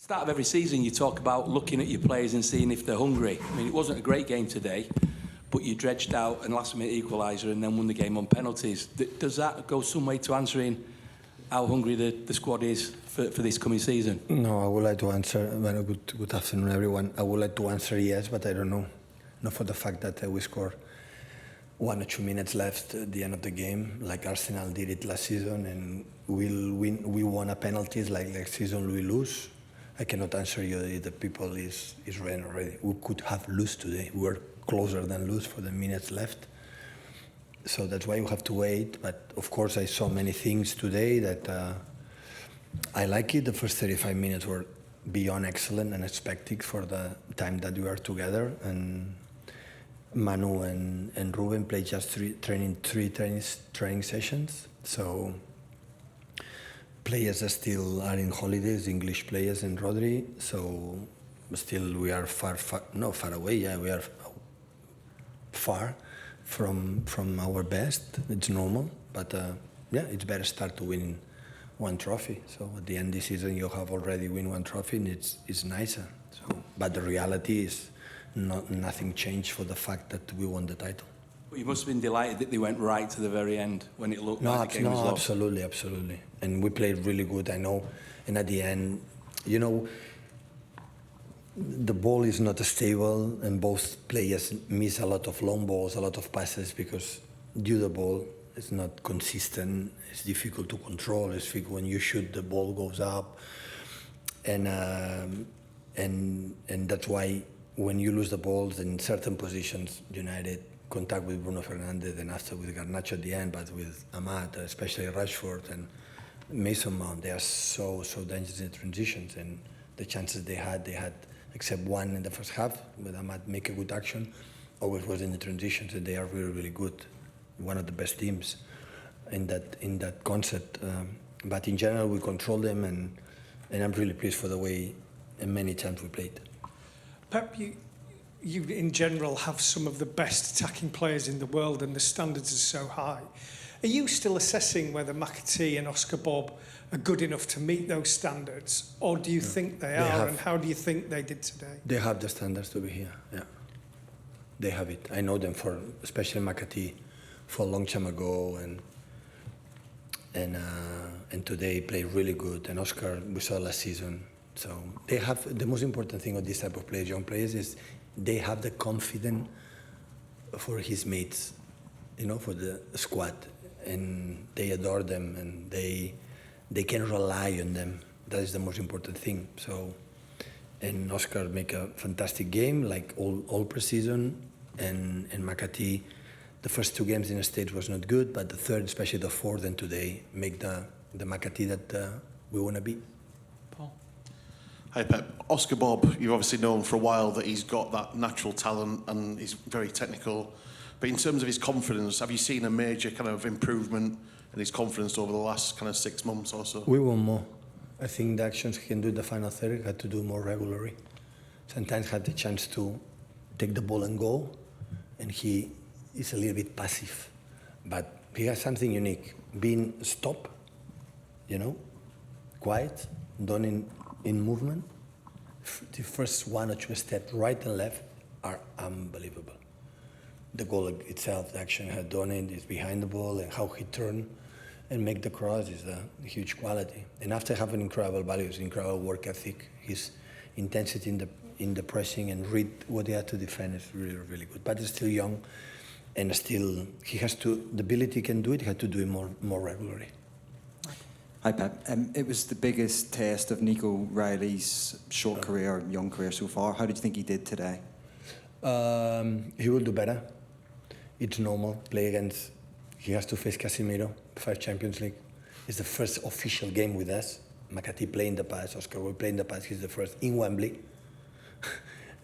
Start of every season, you talk about looking at your players and seeing if they're hungry. I mean, it wasn't a great game today, but you dredged out an last-minute equaliser and then won the game on penalties. Does that go some way to answering how hungry the squad is for this coming season? No, I would like to answer. Well, good afternoon, everyone. I would like to answer yes, but I don't know. Not for the fact that we scored 1 or 2 minutes left at the end of the game, like Arsenal did it last season, and we won a penalties like next season we lose. I cannot answer you if the people is ready already. We could have lose today. We were closer than lose for the minutes left. So that's why you have to wait. But of course, I saw many things today that I like it. The first 35 minutes were beyond excellent and expected for the time that we are together. And Manu and Ruben played just three training sessions. So players are still in holidays, English players and Rodri. So still we are far away. Yeah, we are far from our best. It's normal, but yeah, it's better start to win one trophy. So at the end of the season, you have already win one trophy, and it's nicer. So, but the reality is nothing changed for the fact that we won the title. But you must have been delighted that they went right to the very end when it looked like the game was lost. Absolutely. And we played really good, I know. And at the end, you know, the ball is not stable, and both players miss a lot of long balls, a lot of passes, because the ball is not consistent. It's difficult to control. It's difficult when you shoot, the ball goes up, and that's why when you lose the balls in certain positions, United contact with Bruno Fernandes and after with Garnacho at the end, but with Amat, especially Rashford and Mason Mount, they are so dangerous in transitions, and the chances they had except one in the first half, with Amat make a good action, always was in the transitions, and they are really, really good. One of the best teams in that concept. But in general, we control them, and I'm really pleased for the way and many times we played. Pep, you in general have some of the best attacking players in the world, and the standards are so high. Are you still assessing whether McAtee and Oscar Bobb are good enough to meet those standards, or do you think they are, and how do you think they did today? They have the standards to be here, yeah. They have it. I know them especially McAtee, for a long time ago, and today played really good, and Oscar we saw last season. So they have, the most important thing of this type of players, young players, is they have the confidence for his mates, you know, for the squad, and they adore them, and they can rely on them. That is the most important thing. So, and Oscar make a fantastic game, like all pre-season, and McAtee, the first 2 games in the States was not good, but the third, especially the fourth and today, make the McAtee that we want to be. Hi Pep. Oscar Bobb, you've obviously known for a while that he's got that natural talent and he's very technical. But in terms of his confidence, have you seen a major kind of improvement in his confidence over the last kind of 6 months or so? We want more. I think the actions he can do in the final third, he had to do more regularly. Sometimes had the chance to take the ball and go, and he is a little bit passive. But he has something unique. Being stop, you know, quiet, done in movement. The first 1 or 2 steps, right and left, are unbelievable. The goal itself, the action he had done it, is behind the ball, and how he turned and make the cross is a huge quality. And after having incredible values, incredible work ethic, his intensity in the pressing and read what he had to defend is really, really good. But he's still young, and still he has to, the ability he can do it, he had to do it more regularly. Hi Pep. It was the biggest test of Nico O'Reilly's short career, young career so far. How did you think he did today? He will do better. It's normal. Play against, he has to face Casemiro, 5 Champions League. It's the first official game with us. McAtee played in the past, Oscar will play in the past. He's the first in Wembley.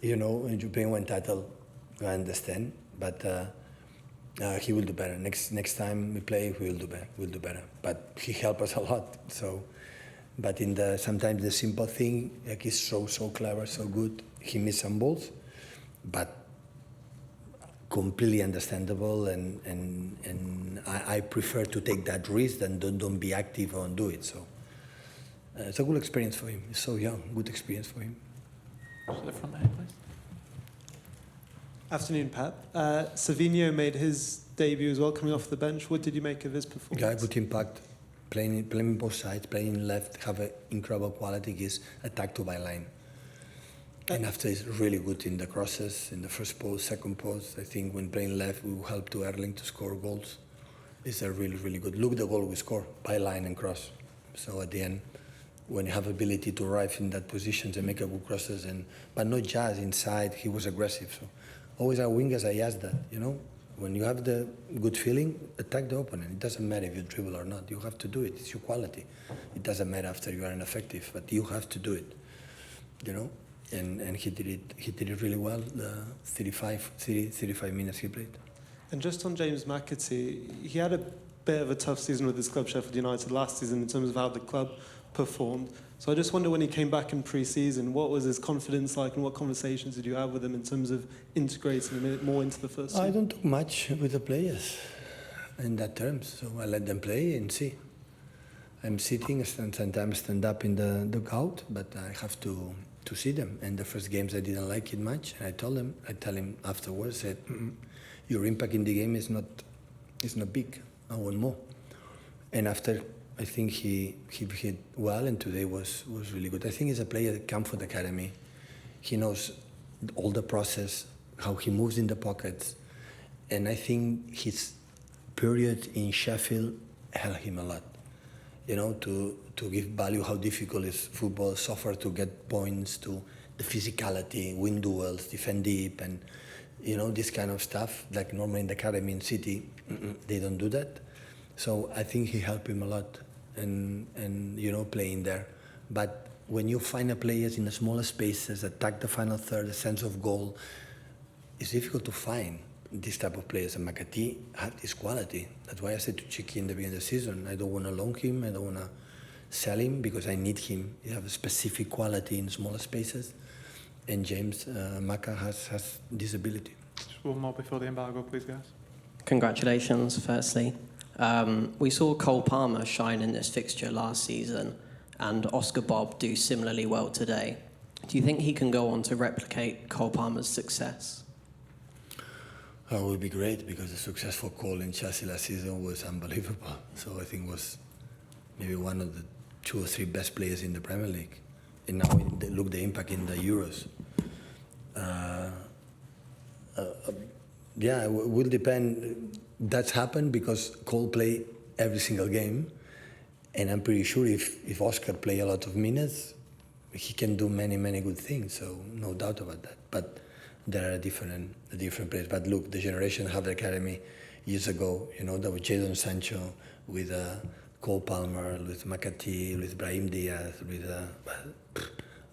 You know, and you play one title, I understand. But he will do better. Next time we play, we'll do better. But he helped us a lot. So, but in sometimes the simple thing, like he's so clever, so good. He missed some balls, but completely understandable. And I prefer to take that risk than don't be active and do it. So It's a good experience for him. He's so young, good experience for him. To the front there, please. Afternoon, Pep. Savinho made his debut as well, coming off the bench. What did you make of his performance? Guy, good impact, playing both sides, playing left, have an incredible quality, gives attack to byline. And after he's really good in the crosses, in the first post, second post. I think when playing left, we will help to Erling to score goals. It's a really, really good. Look the goal we score, byline and cross. So at the end, when you have ability to arrive in that position and make a good crosses, but not just inside, he was aggressive. So always our wingers, I ask that, you know, when you have the good feeling, attack the opponent. It doesn't matter if you dribble or not. You have to do it. It's your quality. It doesn't matter after you are ineffective, but you have to do it, you know. And he did it. He did it really well. The 35 minutes he played. And just on James McAtee, he had a bit of a tough season with his club, Sheffield United, last season in terms of how the club performed. So I just wonder, when he came back in pre-season, what was his confidence like, and what conversations did you have with him in terms of integrating him more into the first team? I don't talk much with the players in that terms, so I let them play and see. I'm sitting, sometimes stand up in the dugout, but I have to see them. And the first games I didn't like it much, and I tell him afterwards, said, your impact in the game is not big. I want more. And after, I think he hit well, and today was really good. I think he's a player that comes from the academy. He knows all the process, how he moves in the pockets, and I think his period in Sheffield helped him a lot. You know, to give value how difficult is football, suffer to get points, to the physicality, win duels, defend deep, and you know, this kind of stuff. Like normally in the academy in City, they don't do that. So I think he helped him a lot, and you know, playing there. But when you find a players in the smaller spaces, attack the final third, a sense of goal, it's difficult to find this type of players. And McAtee had this quality. That's why I said to Chicky in the beginning of the season, I don't want to loan him, I don't want to sell him, because I need him. He has a specific quality in smaller spaces. And James Maca has this ability. Just one more before the embargo, please, guys. Congratulations, firstly. We saw Cole Palmer shine in this fixture last season, and Oscar Bobb do similarly well today. Do you think he can go on to replicate Cole Palmer's success? It would be great, because the successful Cole in Chelsea last season was unbelievable. So I think was maybe one of the 2 or 3 best players in the Premier League. And now look the impact in the Euros. Yeah, it will depend. That's happened because Cole played every single game, and I'm pretty sure if Oscar play a lot of minutes, he can do many good things. So no doubt about that. But there are different players. But look, the generation have the academy years ago. You know, there was Jadon Sancho with Cole Palmer, with McAtee, with Brahim Diaz, with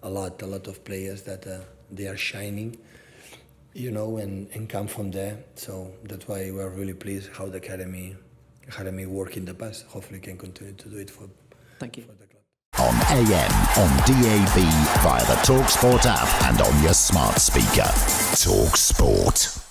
a lot of players that they are shining, you know, and come from there. So that's why we are really pleased how the academy worked in the past. Hopefully can continue to do it for the club. On AM, on DAB, via the talkSPORT app and on your smart speaker. talkSPORT.